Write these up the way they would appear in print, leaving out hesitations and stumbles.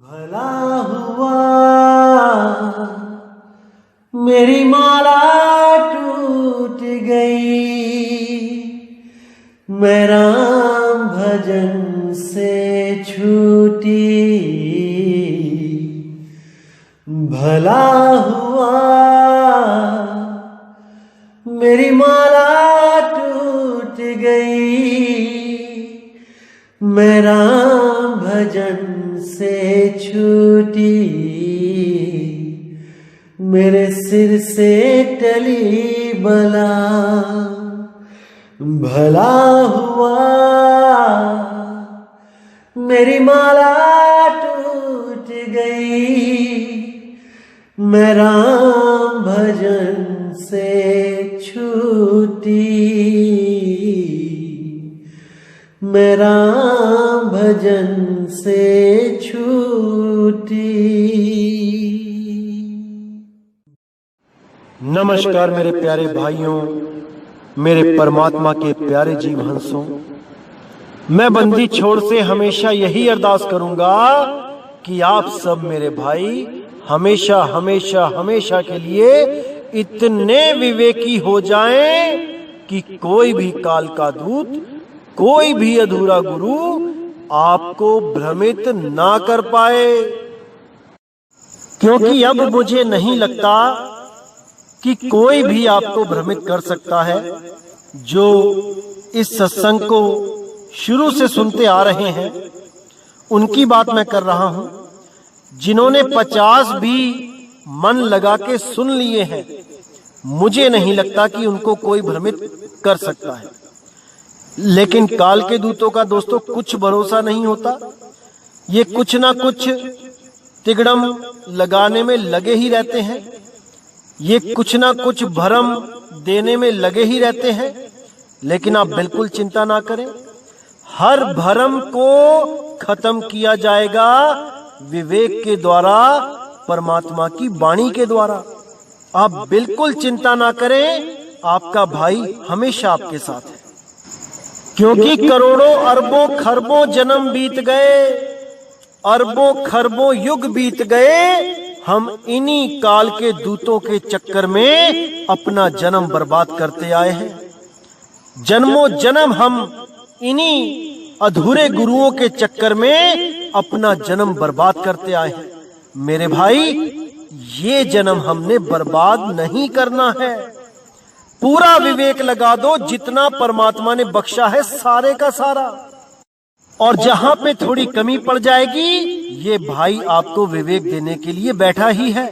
भला हुआ मेरी माला टूट गई, मैं राम भजन से छूटी। भला हुआ मेरी माला टूट गई, मैं राम भजन से छूटी। मेरे सिर से टली बला, भला हुआ मेरी माला टूट गई, मैं राम भजन से छूटी। मैं राम भजन से छूटी। नमस्कार मेरे प्यारे भाइयों, मेरे परमात्मा के प्यारे जीव हंसों। मैं बंदी छोड़ से हमेशा यही अरदास करूंगा कि आप सब मेरे भाई हमेशा हमेशा हमेशा के लिए इतने विवेकी हो जाएं कि कोई भी काल का दूत, कोई भी अधूरा गुरु आपको भ्रमित ना कर पाए। क्योंकि अब मुझे नहीं लगता कि कोई भी आपको भ्रमित कर सकता है। जो इस सत्संग को शुरू से सुनते आ रहे हैं उनकी बात मैं कर रहा हूं। जिन्होंने 50 भी मन लगा के सुन लिए हैं, मुझे नहीं लगता कि उनको कोई भ्रमित कर सकता है। लेकिन काल के दूतों का दोस्तों कुछ भरोसा नहीं होता। ये कुछ ना कुछ तिगड़म लगाने में लगे ही रहते हैं। ये कुछ ना कुछ भरम देने में लगे ही रहते हैं। लेकिन आप बिल्कुल चिंता ना करें, हर भरम को खत्म किया जाएगा विवेक के द्वारा, परमात्मा की वाणी के द्वारा। आप बिल्कुल चिंता ना करें, आपका भाई हमेशा आपके साथ है। क्योंकि करोड़ों अरबों खरबों जन्म बीत गए, अरबों खरबों युग बीत गए, हम इन्हीं काल के दूतों के चक्कर में अपना जन्म बर्बाद करते आए हैं। जन्मों जन्म हम इन्हीं अधूरे गुरुओं के चक्कर में अपना जन्म बर्बाद करते आए हैं। मेरे भाई, ये जन्म हमने बर्बाद नहीं करना है। पूरा विवेक लगा दो, जितना परमात्मा ने बख्शा है सारे का सारा। और जहां पे थोड़ी कमी पड़ जाएगी, ये भाई आपको विवेक देने के लिए बैठा ही है।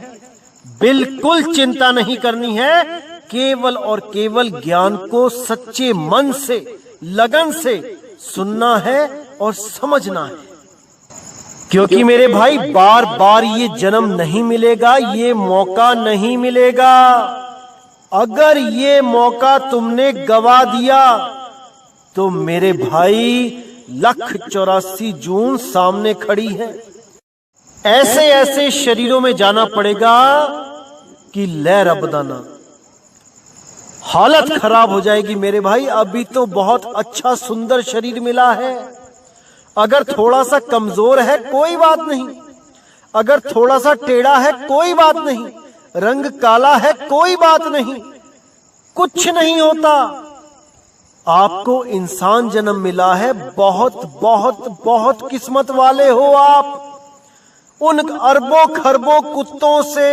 बिल्कुल चिंता नहीं करनी है, केवल और केवल ज्ञान को सच्चे मन से, लगन से सुनना है और समझना है। क्योंकि मेरे भाई बार बार ये जन्म नहीं मिलेगा, ये मौका नहीं मिलेगा। अगर ये मौका तुमने गवा दिया तो मेरे भाई 1,84 जून सामने खड़ी है। ऐसे ऐसे शरीरों में जाना पड़ेगा कि लहर अबदाना, हालत खराब हो जाएगी मेरे भाई। अभी तो बहुत अच्छा सुंदर शरीर मिला है। अगर थोड़ा सा कमजोर है कोई बात नहीं, अगर थोड़ा सा टेढ़ा है कोई बात नहीं, रंग काला है कोई बात नहीं, कुछ नहीं होता। आपको इंसान जन्म मिला है, बहुत बहुत बहुत किस्मत वाले हो आप। उन अरबों खरबों कुत्तों से,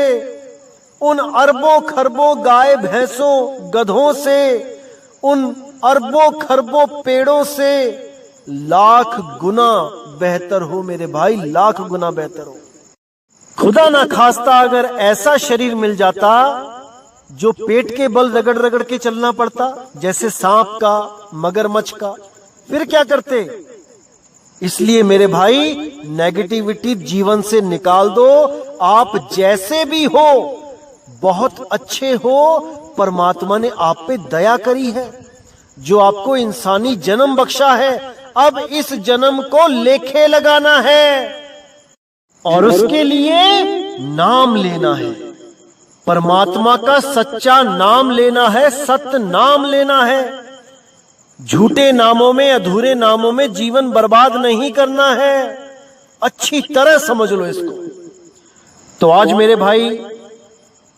उन अरबों खरबों गाय भैंसों गधों से, उन अरबों खरबों पेड़ों से लाख गुना बेहतर हो मेरे भाई, लाख गुना बेहतर हो। खुदा ना खास्ता अगर ऐसा शरीर मिल जाता जो पेट के बल रगड़ रगड़ के चलना पड़ता, जैसे सांप का, मगरमच्छ का, फिर क्या करते। इसलिए मेरे भाई नेगेटिविटी जीवन से निकाल दो। आप जैसे भी हो बहुत अच्छे हो। परमात्मा ने आप पे दया करी है, जो आपको इंसानी जन्म बख्शा है। अब इस जन्म को लेखे लगाना है और उसके लिए नाम लेना है। परमात्मा का सच्चा नाम लेना है, सत्य नाम लेना है। झूठे नामों में, अधूरे नामों में जीवन बर्बाद नहीं करना है। अच्छी तरह समझ लो इसको। तो आज मेरे भाई,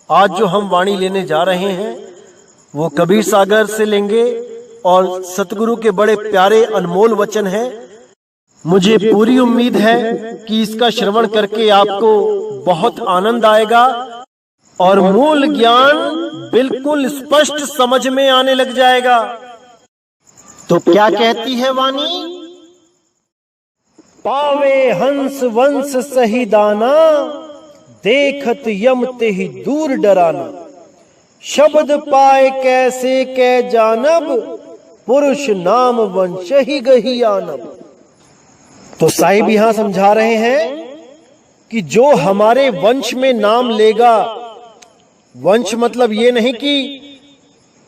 आज जो हम वाणी लेने जा रहे हैं वो कबीर सागर से लेंगे और सतगुरु के बड़े प्यारे अनमोल वचन है। मुझे पूरी उम्मीद है कि इसका श्रवण करके आपको बहुत आनंद आएगा और मूल ज्ञान बिल्कुल स्पष्ट समझ में आने लग जाएगा। तो क्या कहती है वाणी? पावे हंस वंश सही दाना, देखत यम ते ही दूर डराना। शब्द पाए कैसे कै जानब, पुरुष नाम वंश ही गही आनब। तो साहिब यहां समझा रहे हैं कि जो हमारे वंश में नाम लेगा, वंश मतलब ये नहीं कि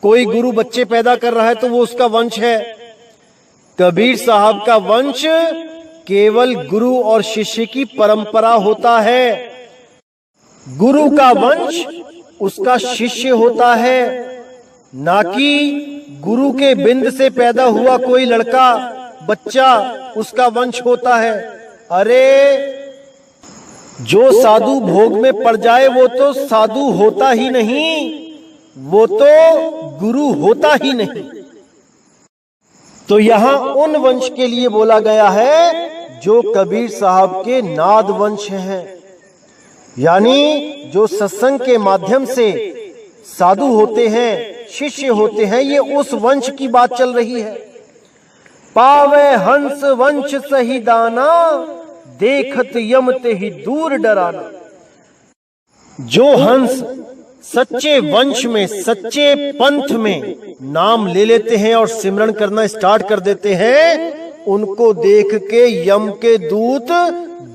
कोई गुरु बच्चे पैदा कर रहा है तो वो उसका वंश है। कबीर साहब का वंश केवल गुरु और शिष्य की परंपरा होता है। गुरु का वंश उसका शिष्य होता है, ना कि गुरु के बिंद से पैदा हुआ कोई लड़का बच्चा उसका वंश होता है। अरे जो साधु भोग में पड़ जाए वो तो साधु होता ही नहीं, वो तो गुरु होता ही नहीं। तो यहां उन वंश के लिए बोला गया है जो कबीर साहब के नाद वंश हैं, यानी जो सत्संग के माध्यम से साधु होते हैं, शिष्य होते हैं, ये उस वंश की बात चल रही है। पावे हंस वंश सही दाना, देखत यम ते ही दूर डराना। जो हंस सच्चे वंश में, सच्चे पंथ में नाम ले लेते हैं और सिमरन करना स्टार्ट कर देते हैं, उनको देख के यम के दूत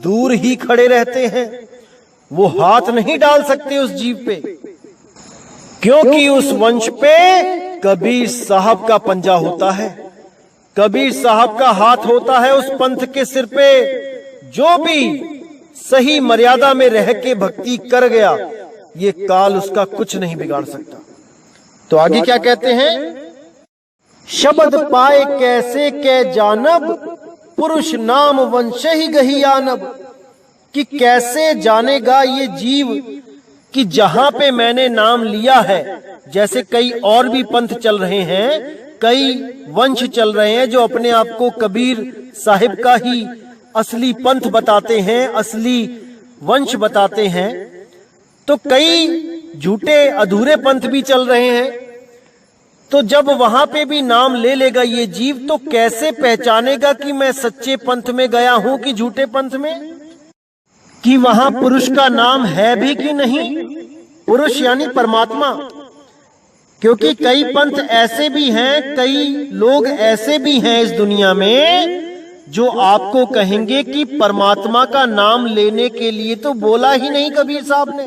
दूर ही खड़े रहते हैं। वो हाथ नहीं डाल सकते उस जीव पे, क्योंकि उस वंश पे कबीर साहब का पंजा होता है, कबीर साहब का हाथ होता है उस पंथ के सिर पे। जो भी सही मर्यादा में रह के भक्ति कर गया, ये काल उसका कुछ नहीं बिगाड़ सकता। तो आगे क्या कहते हैं? शब्द पाए कैसे कै जानब, पुरुष नाम वंश ही गही आनब। कि कैसे जानेगा ये जीव कि जहां पे मैंने नाम लिया है, जैसे कई और भी पंथ चल रहे हैं, कई वंश चल रहे हैं जो अपने आप को कबीर साहिब का ही असली पंथ बताते हैं, असली वंश बताते हैं। तो कई झूठे अधूरे पंथ भी चल रहे हैं। तो जब वहां पे भी नाम ले लेगा ये जीव, तो कैसे पहचानेगा कि मैं सच्चे पंथ में गया हूं कि झूठे पंथ में, कि वहां पुरुष का नाम है भी कि नहीं। पुरुष यानी परमात्मा, क्योंकि कई पंथ ऐसे भी हैं, कई लोग ऐसे भी हैं इस दुनिया में जो आपको कहेंगे कि परमात्मा का नाम लेने के लिए तो बोला ही नहीं कबीर साहब ने।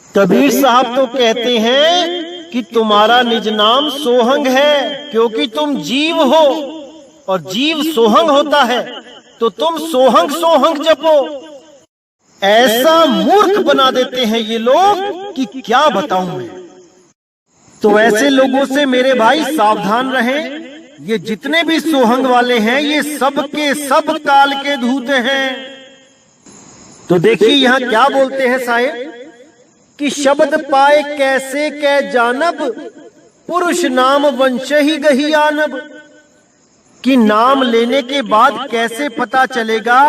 कबीर साहब तो कहते हैं कि तुम्हारा निज नाम सोहंग है, क्योंकि तुम जीव हो और जीव सोहंग होता है, तो तुम सोहंग सोहंग जपो। ऐसा मूर्ख बना देते हैं ये लोग कि क्या बताऊं मैं। तो ऐसे लोगों से मेरे भाई सावधान रहें। ये जितने भी सोहंग वाले हैं, ये सब के सब काल के धूत हैं। तो देखिए यहां क्या बोलते हैं साहिब कि शब्द पाए कैसे कै जानब, पुरुष नाम वंश ही गही आनब। कि नाम लेने के बाद कैसे पता चलेगा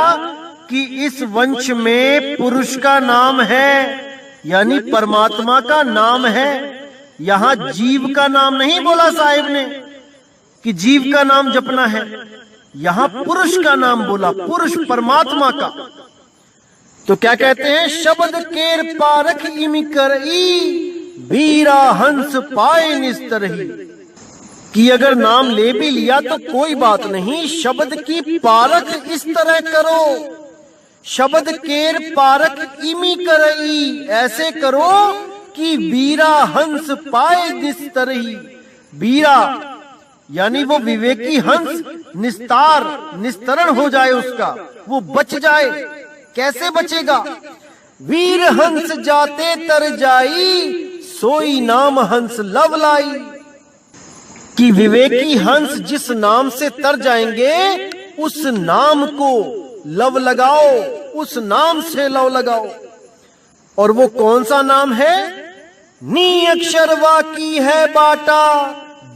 कि इस वंश में पुरुष का नाम है, यानी परमात्मा का नाम है। यहां जीव का नाम नहीं बोला साहिब ने कि जीव का नाम जपना है, यहां पुरुष का नाम बोला, पुरुष परमात्मा का। तो क्या कहते हैं? शब्द केर पारख इमि करई, बीरा हंस पाए निस्तरही। कि अगर नाम ले भी लिया तो कोई बात नहीं, शब्द की पारख इस तरह करो। शब्द केर पारख इमि करई, ऐसे करो कि बीरा हंस पाए निस्तरही। बीरा यानी वो विवेकी हंस निस्तरण हो जाए, उसका वो बच जाए। कैसे बचेगा? वीर हंस जाते तर जाई, सोई नाम हंस लव लाई। कि विवेकी हंस जिस नाम से तर जाएंगे, उस नाम को लव लगाओ, उस नाम से लव लगाओ। और वो कौन सा नाम है? नी अक्षर वाकी है बाटा,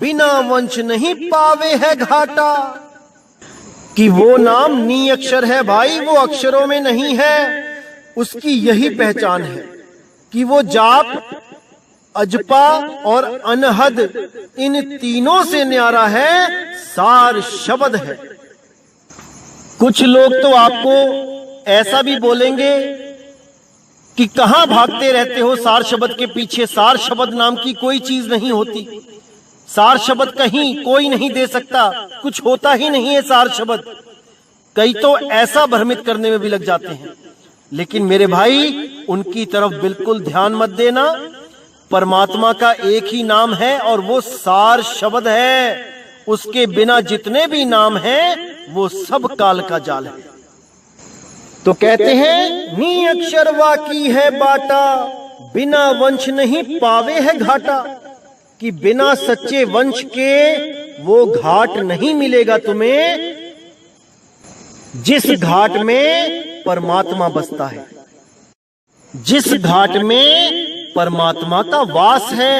बिना वंश नहीं पावे है घाटा। कि वो नाम नी अक्षर है भाई, वो अक्षरों में नहीं है। उसकी यही पहचान है कि वो जाप, अजपा और अनहद, इन तीनों से न्यारा है, सार शब्द है। कुछ लोग तो आपको ऐसा भी बोलेंगे कि कहां भागते रहते हो सार शब्द के पीछे, सार शब्द नाम की कोई चीज नहीं होती, सार शब्द कहीं कोई नहीं दे सकता, कुछ होता ही नहीं है सार शब्द। कई तो ऐसा भ्रमित करने में भी लग जाते हैं। लेकिन मेरे भाई, उनकी तरफ बिल्कुल ध्यान मत देना। परमात्मा का एक ही नाम है और वो सार शब्द है। उसके बिना जितने भी नाम हैं वो सब काल का जाल है। तो कहते हैं नी अक्षर वाकी है बाटा, बिना वंश नहीं पावे है घाटा। कि बिना सच्चे वंश के वो घाट नहीं मिलेगा तुम्हें जिस घाट में परमात्मा बसता है, जिस घाट में परमात्मा का वास है।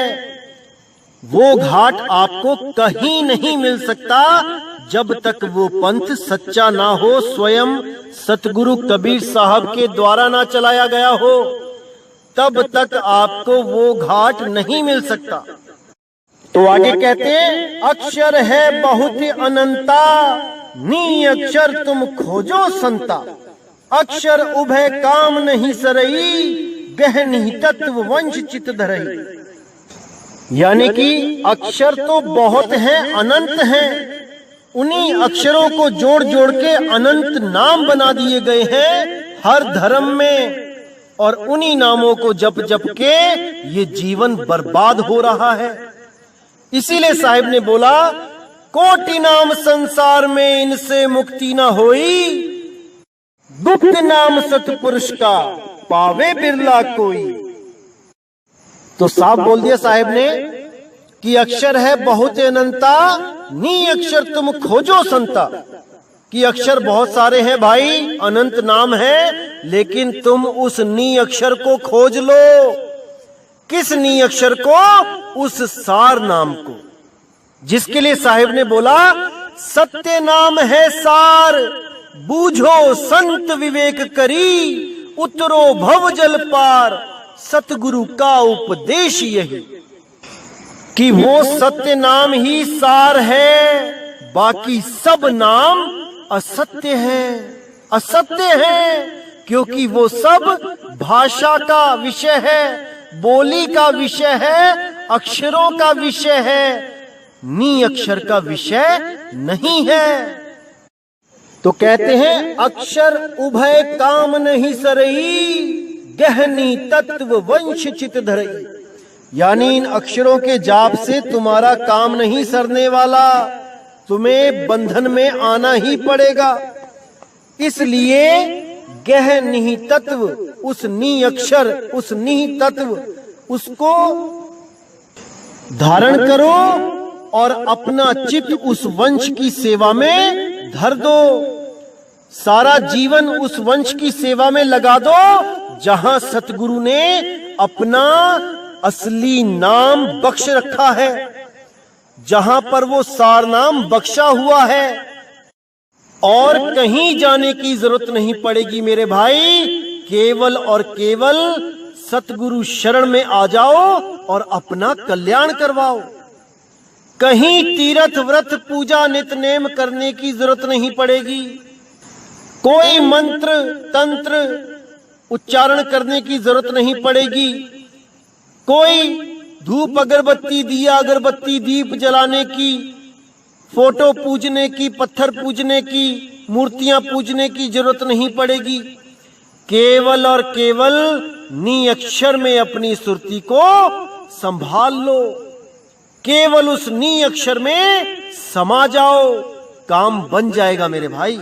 वो घाट आपको कहीं नहीं मिल सकता जब तक वो पंथ सच्चा ना हो, स्वयं सतगुरु कबीर साहब के द्वारा ना चलाया गया हो, तब तक आपको वो घाट नहीं मिल सकता। तो आगे कहते हैं अक्षर है बहुत अनंता, नी अक्षर तुम खोजो संता। अक्षर उभय काम नहीं सरई, गहनी तत्व वंश चित धरई। यानी कि अक्षर तो बहुत हैं, अनंत हैं। उन्हीं अक्षरों को जोड़ जोड़ के अनंत नाम बना दिए गए हैं हर धर्म में, और उन्हीं नामों को जप जप के ये जीवन बर्बाद हो रहा है। इसीलिए साहिब ने बोला कोटि नाम संसार में इनसे मुक्ति ना होई, गुप्त नाम सतपुरुष का पावे बिरला कोई। तो साफ बोल दिया साहिब ने कि अक्षर है बहुत अनंता, नी अक्षर तुम खोजो संता। कि अक्षर बहुत सारे हैं भाई, अनंत नाम है, लेकिन तुम उस नी अक्षर को खोज लो। किस नी अक्षर को? उस सार नाम को, जिसके लिए साहिब ने बोला सत्य नाम है सार, बूझो संत विवेक करी, उतरो भव जल पार, सतगुरु का उपदेश यही। कि वो सत्य नाम ही सार है, बाकी सब नाम असत्य है, असत्य है, क्योंकि वो सब भाषा का विषय है, बोली का विषय है, अक्षरों का विषय है, नी अक्षर का विषय नहीं है। तो कहते हैं अक्षर उभय काम नहीं सरई, गहनी तत्व वंश चित धरई। यानी इन अक्षरों के जाप से तुम्हारा काम नहीं सरने वाला, तुम्हें बंधन में आना ही पड़ेगा। इसलिए गह निहि तत्व, उस नी अक्षर, उस निहि तत्व, उसको धारण करो और अपना चित्त उस वंश की सेवा में धर दो। सारा जीवन उस वंश की सेवा में लगा दो जहां सतगुरु ने अपना असली नाम बख्श रखा है, जहां पर वो सार नाम बख्शा हुआ है। और कहीं जाने की जरूरत नहीं पड़ेगी मेरे भाई, केवल और केवल सतगुरु शरण में आ जाओ और अपना कल्याण करवाओ। कहीं तीर्थ व्रत पूजा नित नेम करने की जरूरत नहीं पड़ेगी, कोई मंत्र तंत्र उच्चारण करने की जरूरत नहीं पड़ेगी, कोई धूप अगरबत्ती दिया अगरबत्ती दीप जलाने की, फोटो पूजने की, पत्थर पूजने की, मूर्तियां पूजने की जरूरत नहीं पड़ेगी। केवल और केवल नी अक्षर में अपनी सुरती को संभाल लो, केवल उस नी अक्षर में समा जाओ, काम बन जाएगा मेरे भाई।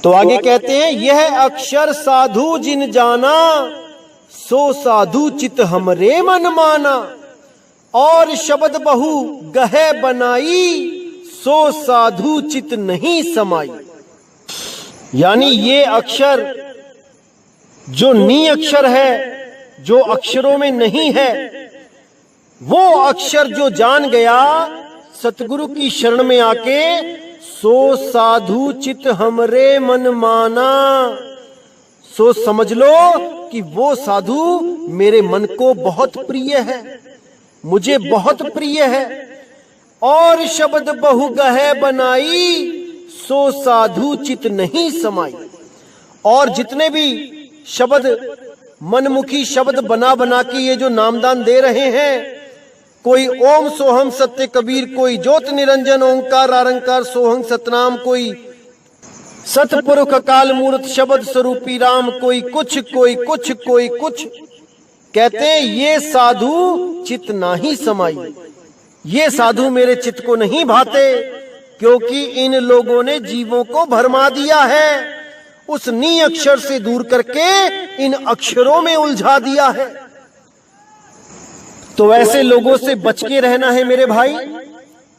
तो आगे कहते हैं यह अक्षर साधु जिन जाना, सो साधु चित हमरे मन माना, और शब्द बहु गहे बनाई, सो साधु चित नहीं समाई। यानी ये अक्षर जो नी अक्षर है, जो अक्षरों में नहीं है, वो अक्षर जो जान गया सतगुरु की शरण में आके, सो साधु चित हमरे मन माना। सो समझ लो कि वो साधु मेरे मन को बहुत प्रिय है, मुझे बहुत प्रिय है। और शब्द बहु गहे बनाई, सो साधु चित नहीं समाई। और जितने भी शब्द मनमुखी शब्द बना बना के ये जो नामदान दे रहे हैं, कोई ओम सोहम सत्य कबीर, कोई ज्योत निरंजन ओंकार आरंकार सोहम सतनाम, कोई सतपुरुष अकाल मूर्त शब्द स्वरूपी राम, कोई कुछ कोई कुछ कोई कुछ। कहते हैं ये साधु चित नाही समाई, ये साधु मेरे चित्त को नहीं भाते, क्योंकि इन लोगों ने जीवों को भरमा दिया है, उस नी अक्षर से दूर करके इन अक्षरों में उलझा दिया है। तो ऐसे लोगों से बच के रहना है मेरे भाई।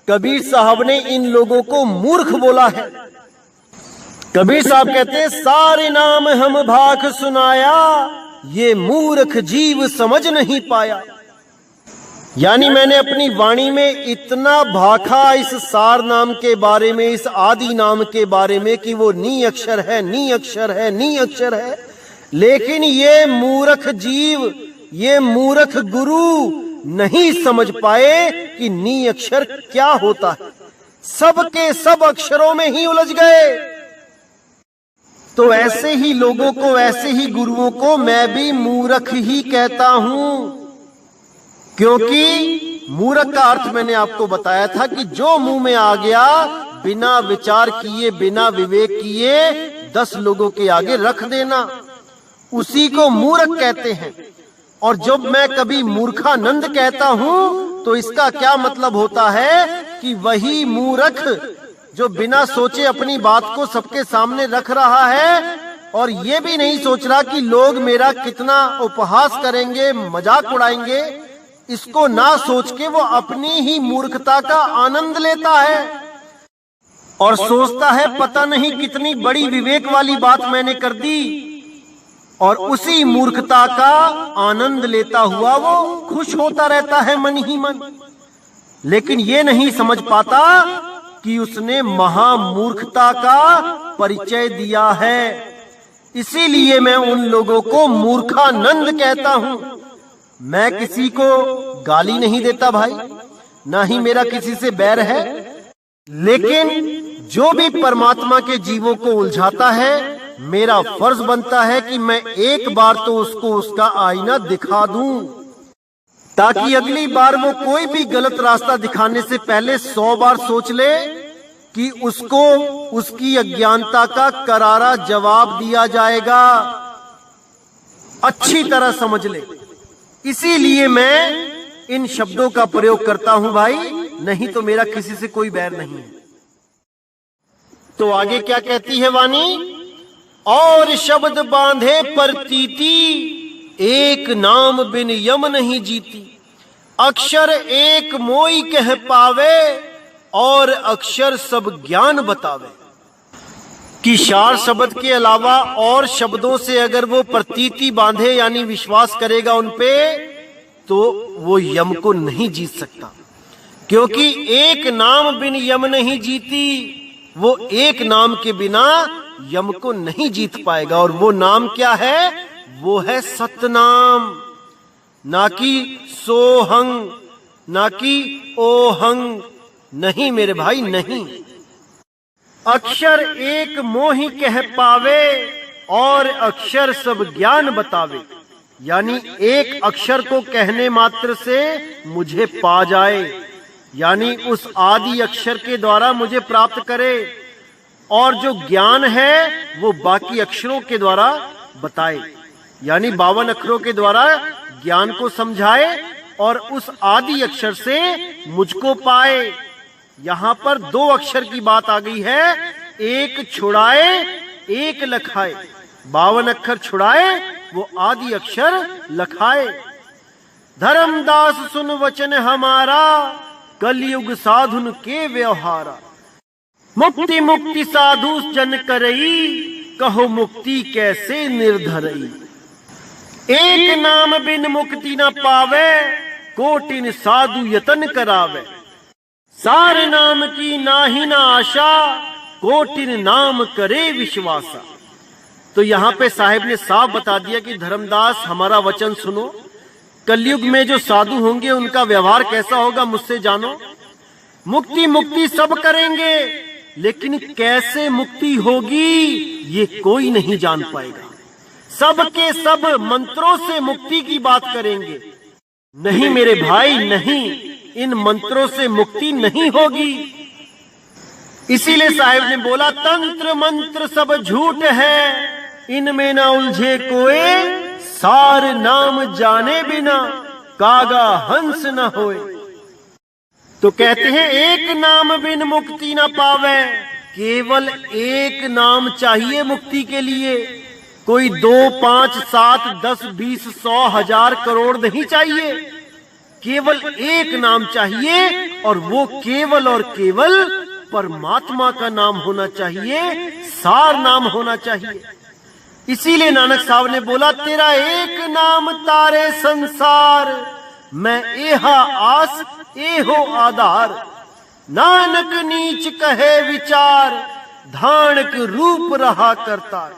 कबीर साहब ने इन लोगों को मूर्ख बोला है। कबीर साहब कहते हैं, सारे नाम हम भाख सुनाया, ये मूर्ख जीव समझ नहीं पाया। यानी मैंने अपनी वाणी में इतना भाखा इस सार नाम के बारे में, इस आदि नाम के बारे में कि वो नी अक्षर है, नी अक्षर है, नी अक्षर है, लेकिन ये मूर्ख जीव, ये मूर्ख गुरु नहीं समझ पाए कि नी अक्षर क्या होता है। सब के सब अक्षरों में ही उलझ गए। तो ऐसे ही लोगों को, ऐसे ही गुरुओं को मैं भी मूर्ख ही कहता हूं, क्योंकि मूर्ख का अर्थ मैंने आपको बताया था कि जो मुंह में आ गया बिना विचार किए, बिना विवेक किए 10 लोगों के आगे रख देना, उसी को मूर्ख कहते हैं। और जब मैं कभी मूर्खानंद कहता हूं तो इसका क्या मतलब होता है कि वही मूर्ख जो बिना सोचे अपनी बात को सबके सामने रख रहा है और ये भी नहीं सोच रहा कि लोग मेरा कितना उपहास करेंगे, मजाक उड़ाएंगे, इसको ना सोच के वो अपनी ही मूर्खता का आनंद लेता है और सोचता है पता नहीं कितनी बड़ी विवेक वाली बात मैंने कर दी, और उसी मूर्खता का आनंद लेता हुआ वो खुश होता रहता है मन ही मन। लेकिन ये नहीं समझ पाता कि उसने महामूर्खता का परिचय दिया है। इसीलिए मैं उन लोगों को मूर्खानंद कहता हूं। मैं किसी को गाली नहीं देता भाई, ना ही मेरा किसी से बैर है, लेकिन जो भी परमात्मा के जीवों को उलझाता है, मेरा फर्ज बनता है कि मैं एक बार तो उसको उसका आईना दिखा दूं, ताकि अगली बार वो कोई भी गलत रास्ता दिखाने से पहले 100 बार सोच ले कि उसको उसकी अज्ञानता का करारा जवाब दिया जाएगा। अच्छी तरह समझ ले। इसीलिए मैं इन शब्दों का प्रयोग करता हूं भाई, नहीं तो मेरा किसी से कोई बैर नहीं है। तो आगे क्या कहती है वाणी? और शब्द बांधे प्रतीति, एक नाम बिन यम नहीं जीती। अक्षर एक मोई कह पावे, और अक्षर सब ज्ञान बतावे। कि 4 शब्द के अलावा और शब्दों से अगर वो प्रतीति बांधे यानी विश्वास करेगा उन पे, तो वो यम को नहीं जीत सकता, क्योंकि एक नाम बिन यम नहीं जीती। वो एक नाम के बिना यम को नहीं जीत पाएगा। और वो नाम क्या है? वो है सतनाम, ना कि सोहंग, ना कि ओहंग। नहीं मेरे भाई, नहीं। अक्षर एक मोहि कह पावे, और अक्षर सब ज्ञान बतावे। यानी एक अक्षर को कहने मात्र से मुझे पा जाए, यानी उस आदि अक्षर के द्वारा मुझे प्राप्त करे, और जो ज्ञान है वो बाकी अक्षरों के द्वारा बताए, यानी 52 अक्षरों के द्वारा ज्ञान को समझाए और उस आदि अक्षर से मुझको पाए। यहां पर 2 अक्षर की बात आ गई है, एक छुड़ाए एक लखाए। 52 अक्षर छुड़ाए, वो आदि अक्षर लखाए। धर्मदास सुन वचन हमारा, कलयुग साधुन के व्यवहारा। मुक्ति मुक्ति साधु जन करई, कहो मुक्ति कैसे निर्धरई। एक नाम बिन मुक्ति न पावे, कोटिन साधु यतन करावे। सार नाम की नाही ना आशा, कोटिन नाम करे विश्वासा। तो यहाँ पे साहिब ने साफ बता दिया कि धर्मदास हमारा वचन सुनो, कलयुग में जो साधु होंगे उनका व्यवहार कैसा होगा मुझसे जानो। मुक्ति मुक्ति सब करेंगे, लेकिन कैसे मुक्ति होगी ये कोई नहीं जान पाएगा। सबके सब मंत्रों से मुक्ति की बात करेंगे। नहीं मेरे भाई नहीं, इन मंत्रों से मुक्ति नहीं होगी। इसीलिए साहिब ने बोला तंत्र मंत्र सब झूठ है, इनमें ना उलझे कोई। सार नाम जाने बिना कागा हंस न होए। तो कहते हैं एक नाम बिन मुक्ति न पावे। केवल एक नाम चाहिए मुक्ति के लिए। कोई 2, 5, 7, 10, 20, 100, 1000 करोड़ नहीं चाहिए। केवल एक नाम चाहिए, और वो केवल और केवल परमात्मा का नाम होना चाहिए, सार नाम होना चाहिए। इसीलिए नानक साहब ने बोला तेरा एक नाम तारे संसार, मैं एहा आस एहो आधार। नानक नीच कहे विचार, धानक रूप रहा करता।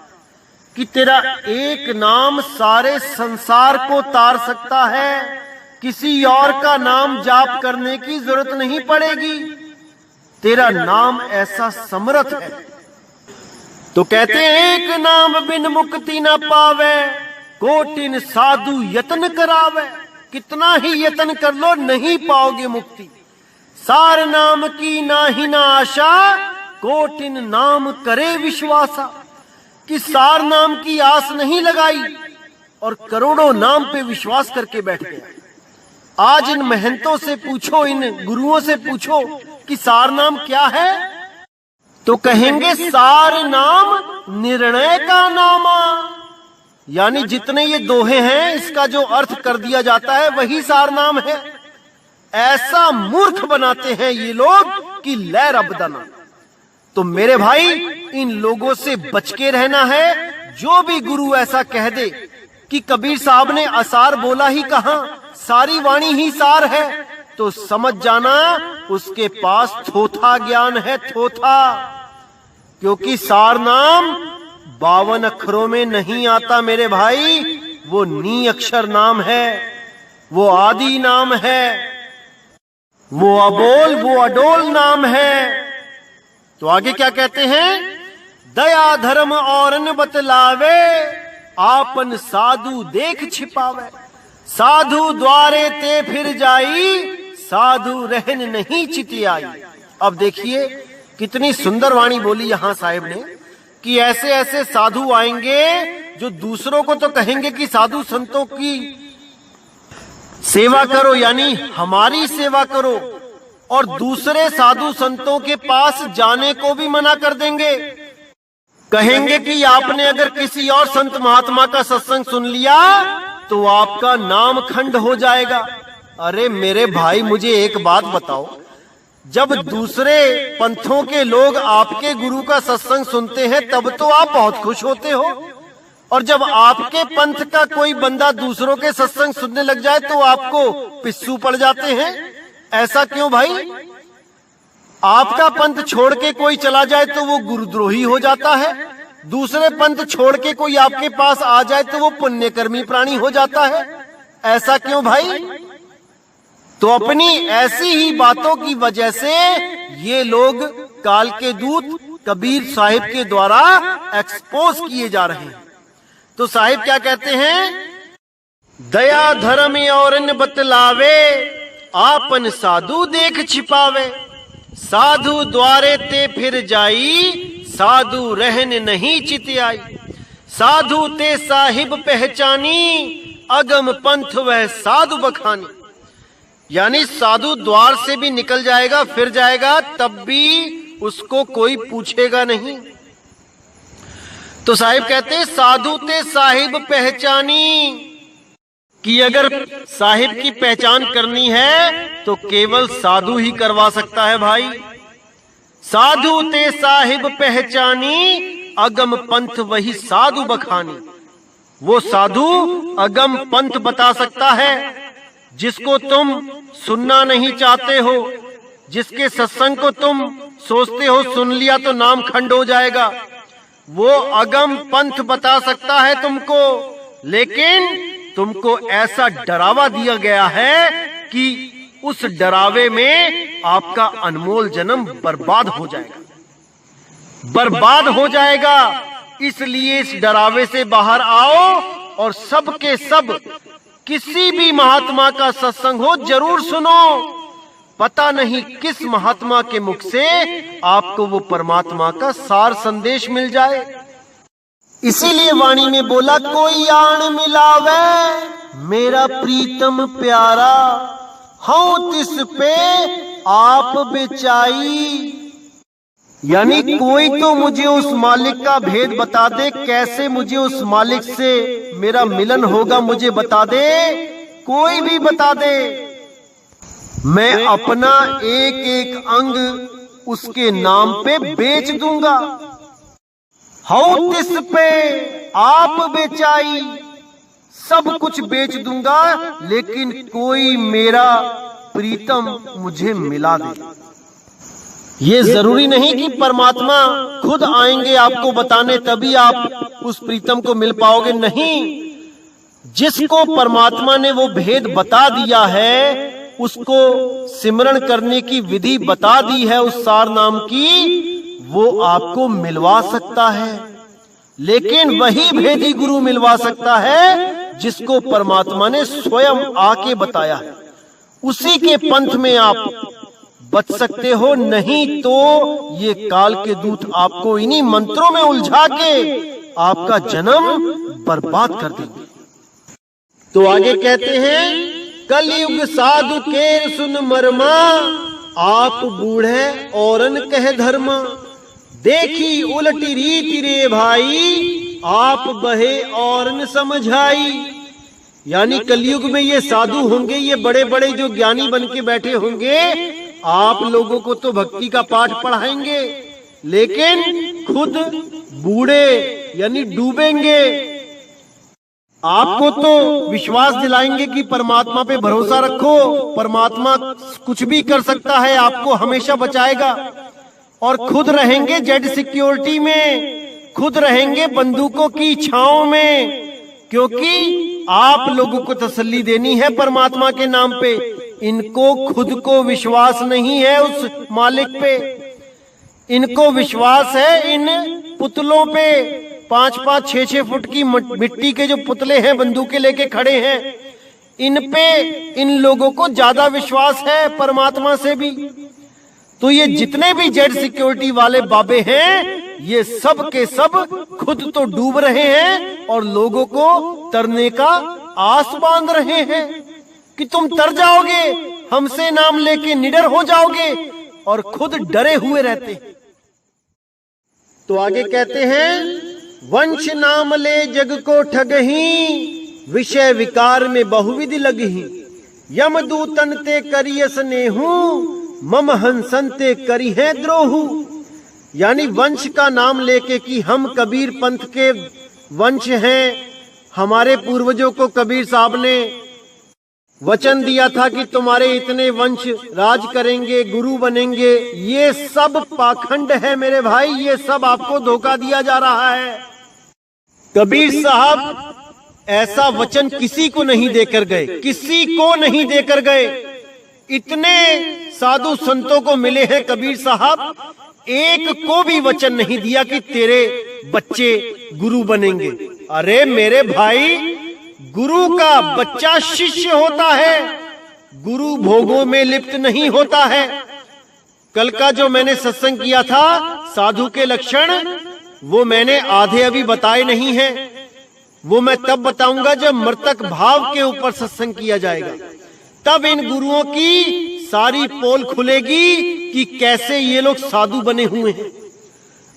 कि तेरा एक नाम सारे संसार को तार सकता है, किसी और का नाम जाप करने की जरूरत नहीं पड़ेगी। तेरा नाम ऐसा समर्थ है। तो कहते हैं एक नाम बिन मुक्ति न पावे, कोटिन साधु यत्न करावे। कितना ही यत्न कर लो नहीं पाओगे मुक्ति। सार नाम की नाही ना आशा, कोटिन नाम करे विश्वासा। कि सार नाम की आस नहीं लगाई और करोड़ों नाम पे विश्वास करके बैठ गया। आज इन महंतों से पूछो, इन गुरुओं से पूछो कि सार नाम क्या है, तो कहेंगे सार नाम निर्णय का नामा। यानी जितने ये दोहे हैं इसका जो अर्थ कर दिया जाता है वही सार नाम है। ऐसा मूर्ख बनाते हैं ये लोग कि लै रब दना। तो मेरे भाई इन लोगों से बच के रहना है। जो भी गुरु ऐसा कह दे कि कबीर साहब ने असार बोला ही कहां, सारी वाणी ही सार है, तो समझ जाना उसके पास थोथा ज्ञान है, थोथा। क्योंकि सार नाम 52 अक्षरों में नहीं आता मेरे भाई। वो नी अक्षर नाम है, वो आदि नाम है, वो अबोल वो अडोल नाम है। तो आगे क्या कहते हैं, दया धर्म औरन बतलावे, आपन साधु देख छिपावे। साधु द्वारे ते फिर जाई, साधु रहन नहीं चिति आई। अब देखिए कितनी सुंदर वाणी बोली यहां साहिब ने कि ऐसे ऐसे साधु आएंगे जो दूसरों को तो कहेंगे कि साधु संतों की सेवा करो, यानी हमारी सेवा करो, और दूसरे साधु संतों के पास जाने को भी मना कर देंगे। कहेंगे कि आपने अगर किसी और संत महात्मा का सत्संग सुन लिया तो आपका नाम खंड हो जाएगा। अरे मेरे भाई मुझे एक बात बताओ, जब दूसरे पंथों के लोग आपके गुरु का सत्संग सुनते हैं तब तो आप बहुत खुश होते हो, और जब आपके पंथ का कोई बंदा दूसरों के सत्संग सुनने लग जाए तो आपको पिस्सू पड़ जाते हैं। ऐसा क्यों भाई? आपका पंथ छोड़ के कोई चला जाए तो वो गुरुद्रोही हो जाता है, दूसरे पंथ छोड़ के कोई आपके पास आ जाए तो वो पुण्यकर्मी प्राणी हो जाता है। ऐसा क्यों भाई? तो अपनी ऐसी ही बातों की वजह से ये लोग काल के दूत कबीर साहिब के द्वारा एक्सपोज किए जा रहे हैं। तो साहिब क्या कहते हैं, दया धर्म और बतलावे, आपन साधु देख छिपावे। साधु द्वारे ते फिर जाई, साधु रहन नहीं चित आई। साधु ते साहिब पहचानी, अगम पंथ वह साधु बखानी। यानी साधु द्वार से भी निकल जाएगा फिर जाएगा तब भी उसको कोई पूछेगा नहीं। तो साहिब कहते हैं साधु ते साहिब पहचानी, कि अगर साहिब की पहचान करनी है तो केवल साधु ही करवा सकता है भाई। साधु ते साहिब पहचानी, अगम पंथ वही साधु बखानी। वो साधु अगम पंथ बता सकता है जिसको तुम सुनना नहीं चाहते हो, जिसके सत्संग को तुम सोचते हो सुन लिया तो नाम खंड हो जाएगा। वो अगम पंथ बता सकता है तुमको, लेकिन तुमको ऐसा डरावा दिया गया है कि उस डरावे में आपका अनमोल जन्म बर्बाद हो जाएगा, बर्बाद हो जाएगा। इसलिए इस डरावे से बाहर आओ और सब के सब किसी भी महात्मा का सत्संग हो जरूर सुनो। पता नहीं किस महात्मा के मुख से आपको वो परमात्मा का सार संदेश मिल जाए। इसीलिए वाणी में बोला, कोई आण मिलावे मेरा प्रीतम प्यारा, हूं तिस पे आप बेचाई। यानी कोई तो मुझे उस मालिक का भेद बता दे, कैसे मुझे उस मालिक से मेरा मिलन होगा मुझे बता दे, कोई भी बता दे। मैं अपना एक एक अंग उसके नाम पे बेच दूंगा। हूं तिस पे आप बेचाई, सब कुछ बेच दूंगा, लेकिन कोई मेरा प्रीतम मुझे मिला दे। ये जरूरी नहीं कि परमात्मा खुद आएंगे आपको बताने तभी आप उस प्रीतम को मिल पाओगे, नहीं। जिसको परमात्मा ने वो भेद बता दिया है, उसको सिमरण करने की विधि बता दी है उस सार नाम की, वो आपको मिलवा सकता है। लेकिन वही भेदी गुरु मिलवा सकता है जिसको परमात्मा ने स्वयं आके बताया है। उसी के पंथ में आप बच सकते हो, नहीं तो ये काल के दूत आपको इन्हीं मंत्रों में उलझा के आपका जन्म बर्बाद कर देंगे। तो आगे कहते हैं, कलयुग साधु के सुन मरमा, आप बूढ़े औरन कहे धर्मा। देखी उलटी रीति रे भाई, आप बहे औरन समझाई। यानी कलयुग में ये साधु होंगे, ये बड़े बड़े जो ज्ञानी बन के बैठे होंगे, आप लोगों को तो भक्ति का पाठ पढ़ाएंगे, लेकिन खुद बूढ़े यानी डूबेंगे। आपको तो विश्वास दिलाएंगे कि परमात्मा पे भरोसा रखो, परमात्मा कुछ भी कर सकता है, आपको हमेशा बचाएगा। और खुद रहेंगे जेड सिक्योरिटी में, खुद रहेंगे बंदूकों की छांव में, क्योंकि आप लोगों को तसल्ली देनी है परमात्मा के नाम पे। इनको खुद को विश्वास नहीं है उस मालिक पे, इनको विश्वास है इन पुतलों पे। 5-5, 6-6 फुट की मिट्टी के जो पुतले हैं बंदूकें लेके खड़े हैं, इन पे इन लोगों को ज्यादा विश्वास है परमात्मा से भी। तो ये जितने भी जेड सिक्योरिटी वाले बाबे हैं, ये सब के सब खुद तो डूब रहे हैं और लोगों को तरने का आस बांध रहे हैं कि तुम तर जाओगे, हमसे नाम लेके निडर हो जाओगे, और खुद डरे हुए रहते। तो आगे कहते हैं, वंश नाम ले जग को ठगही, विषय विकार में बहुविधि लगही। यमदूतन ते करिय स्नेहू, मम हंसन ते करी है द्रोहू। यानी वंश का नाम लेके कि हम कबीर पंथ के वंश हैं, हमारे पूर्वजों को कबीर साहब ने वचन दिया था कि तुम्हारे इतने वंश राज करेंगे, गुरु बनेंगे। ये सब पाखंड है मेरे भाई, ये सब आपको धोखा दिया जा रहा है। कबीर साहब ऐसा वचन किसी को नहीं देकर गए, किसी को नहीं देकर गए। इतने साधु संतों को मिले हैं कबीर साहब, एक को भी वचन नहीं दिया कि तेरे बच्चे गुरु बनेंगे। अरे मेरे भाई, गुरु का बच्चा शिष्य होता है, गुरु भोगों में लिप्त नहीं होता है। कल का जो मैंने सत्संग किया था साधु के लक्षण, वो मैंने आधे अभी बताए नहीं हैं, वो मैं तब बताऊंगा जब मृतक भाव के ऊपर सत्संग किया जाएगा। तब इन गुरुओं की सारी पोल खुलेगी कि कैसे ये लोग साधु बने हुए हैं,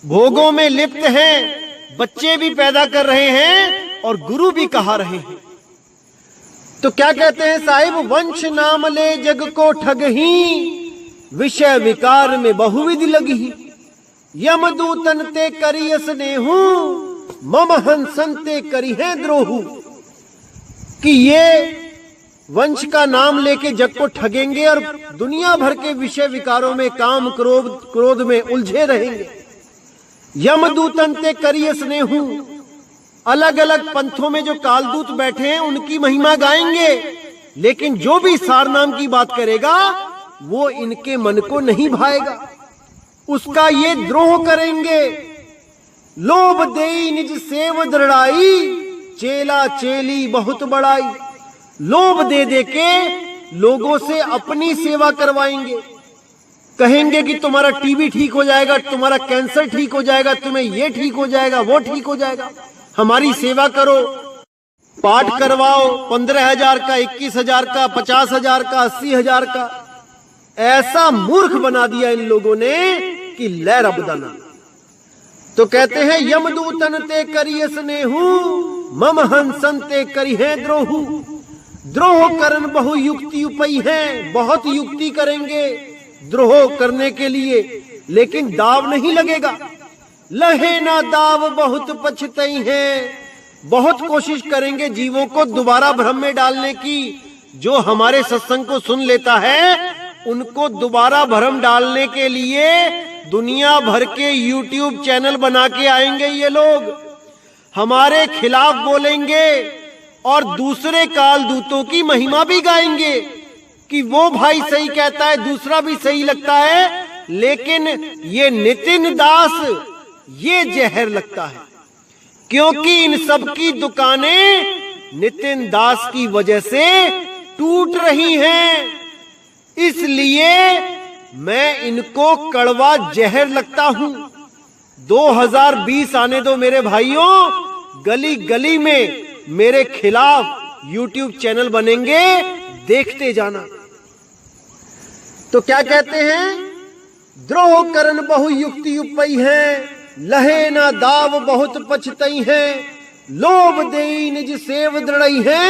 भोगों में लिप्त हैं, बच्चे भी पैदा कर रहे हैं और गुरु भी कहा रहे हैं। तो क्या कहते हैं साहिब, वंश नाम ले जग को ठगही, विषय विकार में बहुविधि लगही। यमदूतन ते करिय स्नेहू मम हंसन ते करिहे द्रोहू, कि ये वंश का नाम लेके जग को ठगेंगे और दुनिया भर के विषय विकारों में काम क्रोध में उलझे रहेंगे। यमदूतन ते करिय स्नेहू, अलग अलग पंथों में जो कालदूत बैठे हैं उनकी महिमा गाएंगे, लेकिन जो भी सार नाम की बात करेगा वो इनके मन को नहीं भाएगा, उसका ये द्रोह करेंगे। लोभ देई निज सेव दृढ़ाई, चेला चेली बहुत बड़ाई। लोभ दे दे के लोगों से अपनी सेवा करवाएंगे, कहेंगे कि तुम्हारा टीबी ठीक हो जाएगा, तुम्हारा कैंसर ठीक हो जाएगा, तुम्हें ये ठीक हो जाएगा, वो ठीक हो जाएगा, हमारी सेवा करो, पाठ करवाओ, 15,000 का, 21,000 का, 50,000 का, 80,000 का। ऐसा मूर्ख बना दिया इन लोगों ने कि लय रब दाना। तो कहते हैं यमदूतन ते करिय स्नेहू मम हंसन ते करिहे द्रोहू। द्रोह करन बहु युक्ति उपई है, बहुत युक्ति करेंगे द्रोह करने के लिए, लेकिन दाव नहीं लगेगा। लहे ना दाव बहुत पछतई है, बहुत कोशिश करेंगे जीवों को दोबारा भ्रम में डालने की। जो हमारे सत्संग को सुन लेता है उनको दोबारा भ्रम डालने के लिए दुनिया भर के YouTube चैनल बना के आएंगे ये लोग, हमारे खिलाफ बोलेंगे और दूसरे कालदूतों की महिमा भी गाएंगे कि वो भाई सही कहता है, दूसरा भी सही लगता है, लेकिन ये नितिन दास ये जहर लगता है, क्योंकि इन सब की दुकानें नितिन दास की वजह से टूट रही हैं। इसलिए मैं इनको कड़वा जहर लगता हूं। 2020 आने दो मेरे भाइयों, गली गली में मेरे खिलाफ YouTube चैनल बनेंगे, देखते जाना। तो क्या कहते हैं, द्रोह करन बहु युक्ति उपई है, लहे ना दाव बहुत पछतई है। लोभ देई निज सेव दृढ़ई है,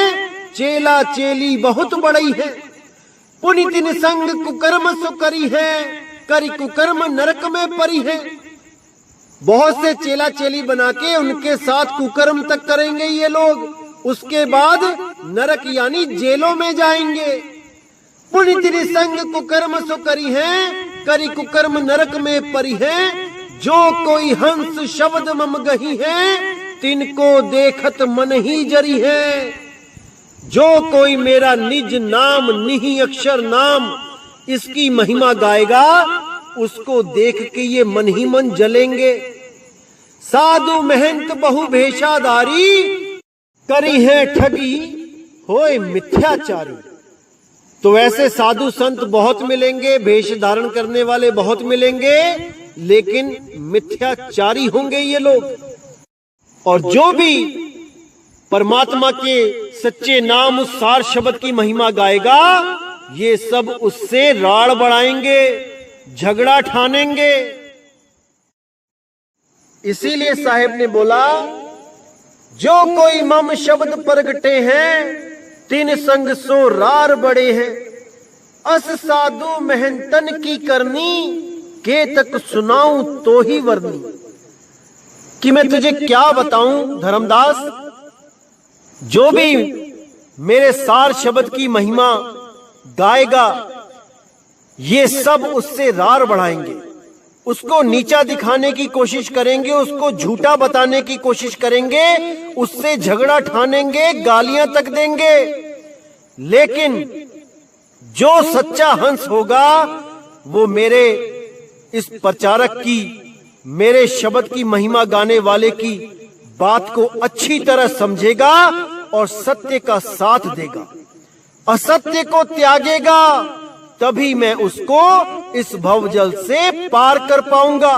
चेला चेली बहुत बड़ई है। पुनितिन संग कुकर्म सुकरी है, करी कुकर्म नरक में परी है। बहुत से चेला चेली बना के उनके साथ कुकर्म तक करेंगे ये लोग, उसके बाद नरक यानी जेलों में जाएंगे। पुनितिन संग कुकर्म सुकरी है, करी कुकर्म नरक में परी है। जो कोई हंस शब्द मम गही है, तिनको देखत मन ही जरी है। जो कोई मेरा निज नाम निहि अक्षर नाम इसकी महिमा गाएगा, उसको देख के ये मन ही मन जलेंगे। साधु महंत बहु भेषाधारी, करी है ठगी होए मिथ्याचारी। तो ऐसे साधु संत बहुत मिलेंगे, भेष धारण करने वाले बहुत मिलेंगे, लेकिन मिथ्याचारी होंगे ये लोग। और जो भी परमात्मा के सच्चे नाम उस सार शब्द की महिमा गाएगा, ये सब उससे राड़ बढ़ाएंगे, झगड़ा ठानेंगे। इसीलिए साहेब ने बोला, जो कोई मम शब्द प्रगटे हैं, तिन संग सो रार बड़े हैं। अस साधु मेहनतन की करनी, के तक सुनाऊं तो ही वर्णी। कि मैं तुझे क्या बताऊं धर्मदास, जो भी मेरे सार शब्द की महिमा गाएगा, ये सब उससे रार बढ़ाएंगे, उसको नीचा दिखाने की कोशिश करेंगे, उसको झूठा बताने की कोशिश करेंगे, उससे झगड़ा ठानेंगे, गालियां तक देंगे। लेकिन जो सच्चा हंस होगा वो मेरे इस प्रचारक की, मेरे शब्द की महिमा गाने वाले की बात को अच्छी तरह समझेगा और सत्य का साथ देगा, असत्य को त्यागेगा, तभी मैं उसको इस भवजल से पार कर पाऊंगा।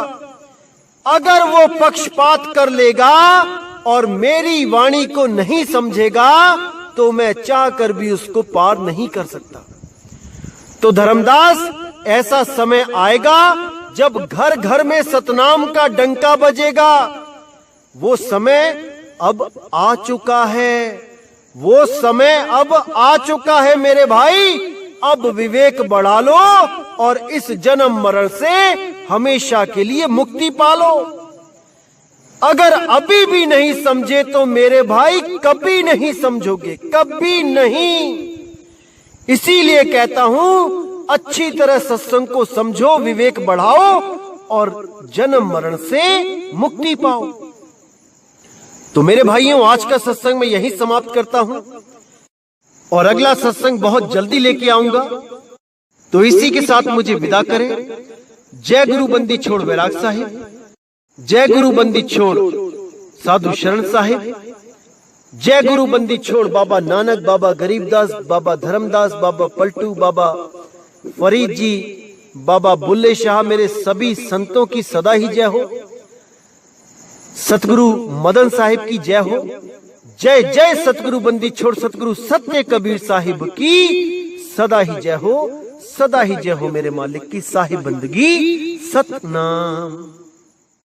अगर वो पक्षपात कर लेगा और मेरी वाणी को नहीं समझेगा, तो मैं चाह कर भी उसको पार नहीं कर सकता। तो धर्मदास, ऐसा समय आएगा जब घर घर में सतनाम का डंका बजेगा। वो समय अब आ चुका है, वो समय अब आ चुका है मेरे भाई। अब विवेक बढ़ा लो और इस जन्म मरण से हमेशा के लिए मुक्ति पालो। अगर अभी भी नहीं समझे तो मेरे भाई कभी नहीं समझोगे, कभी नहीं। इसीलिए कहता हूं अच्छी तरह सत्संग को समझो, विवेक बढ़ाओ और जन्म मरण से मुक्ति पाओ। तो मेरे भाइयों, आज का सत्संग मैं यहीं समाप्त करता हूं और अगला सत्संग बहुत जल्दी लेके आऊंगा। तो इसी के साथ मुझे विदा करें। जय गुरु बंदी छोड़ बैराग साहिब, जय गुरु बंदी छोड़ साधु शरण साहिब, जय गुरु बंदी छोड़ बाबा नानक, बाबा गरीबदास, बाबा धर्मदास, बाबा पलटू, बाबा फरीद जी, बाबा बुल्ले शाह, मेरे सभी संतों की सदा ही जय हो। सतगुरु मदन साहिब की जय हो। जय जय सतगुरु बंदी छोड़ सतगुरु सत्य कबीर साहिब की सदा ही जय हो, सदा ही जय हो। मेरे मालिक की साहिब बंदगी सतनाम।